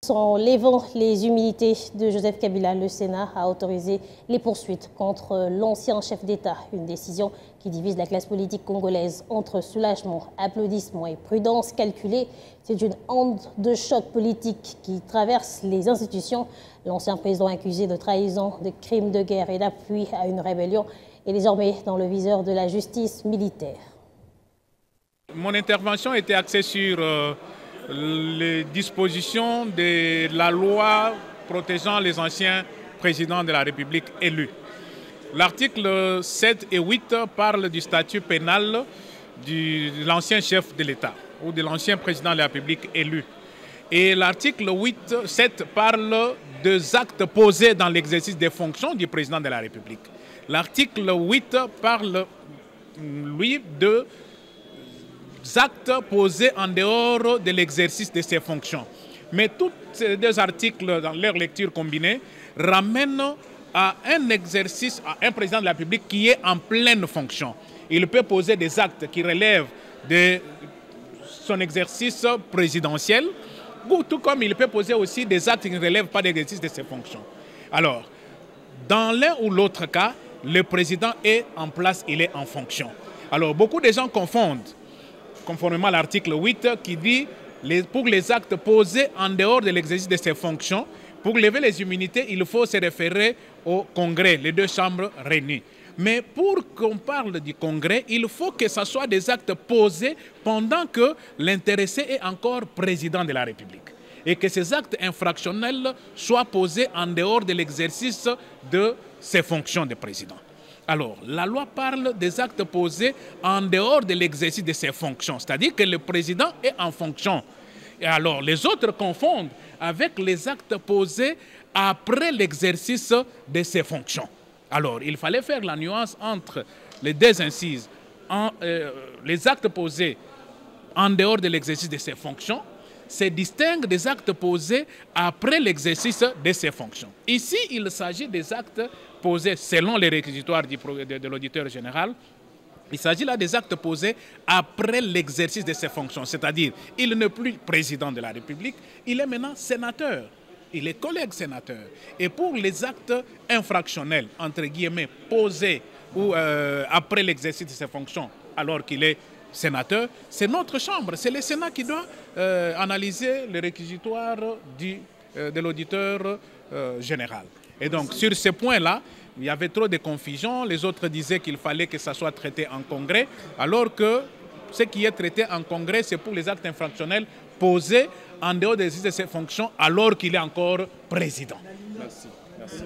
En levant les immunités de Joseph Kabila, le Sénat a autorisé les poursuites contre l'ancien chef d'État. Une décision qui divise la classe politique congolaise entre soulagement, applaudissements et prudence calculée. C'est une onde de choc politique qui traverse les institutions. L'ancien président accusé de trahison, de crimes de guerre et d'appui à une rébellion est désormais dans le viseur de la justice militaire. Mon intervention était axée sur les dispositions de la loi protégeant les anciens présidents de la République élus. L'article 7 et 8 parlent du statut pénal de l'ancien chef de l'État ou de l'ancien président de la République élu. Et l'article 7 parle des actes posés dans l'exercice des fonctions du président de la République. L'article 8 parle, lui, de actes posés en dehors de l'exercice de ses fonctions. Mais tous ces deux articles, dans leur lecture combinée, ramènent à un exercice, à un président de la République qui est en pleine fonction. Il peut poser des actes qui relèvent de son exercice présidentiel, ou tout comme il peut poser aussi des actes qui ne relèvent pas de l'exercice de ses fonctions. Alors, dans l'un ou l'autre cas, le président est en place, il est en fonction. Alors, beaucoup de gens confondent, conformément à l'article 8 qui dit pour les actes posés en dehors de l'exercice de ses fonctions, pour lever les immunités, il faut se référer au Congrès, les deux chambres réunies. Mais pour qu'on parle du Congrès, il faut que ce soit des actes posés pendant que l'intéressé est encore président de la République. Et que ces actes infractionnels soient posés en dehors de l'exercice de ses fonctions de président. Alors, la loi parle des actes posés en dehors de l'exercice de ses fonctions, c'est-à-dire que le président est en fonction. Et alors, les autres confondent avec les actes posés après l'exercice de ses fonctions. Alors, il fallait faire la nuance entre les deux incises, les actes posés en dehors de l'exercice de ses fonctions, se distingue des actes posés après l'exercice de ses fonctions. Ici, il s'agit des actes posés selon les réquisitoires de l'auditeur général. Il s'agit là des actes posés après l'exercice de ses fonctions, c'est-à-dire il n'est plus président de la République, il est maintenant sénateur, il est collègue sénateur. Et pour les actes infractionnels, entre guillemets, posés ou après l'exercice de ses fonctions, alors qu'il est sénateur, c'est notre chambre, c'est le Sénat qui doit analyser les réquisitoires de l'auditeur général. Et donc, sur ce point-là, il y avait trop de confusion. Les autres disaient qu'il fallait que ça soit traité en Congrès, alors que ce qui est traité en Congrès, c'est pour les actes infractionnels posés en dehors de ses fonctions, alors qu'il est encore président. Merci. Merci.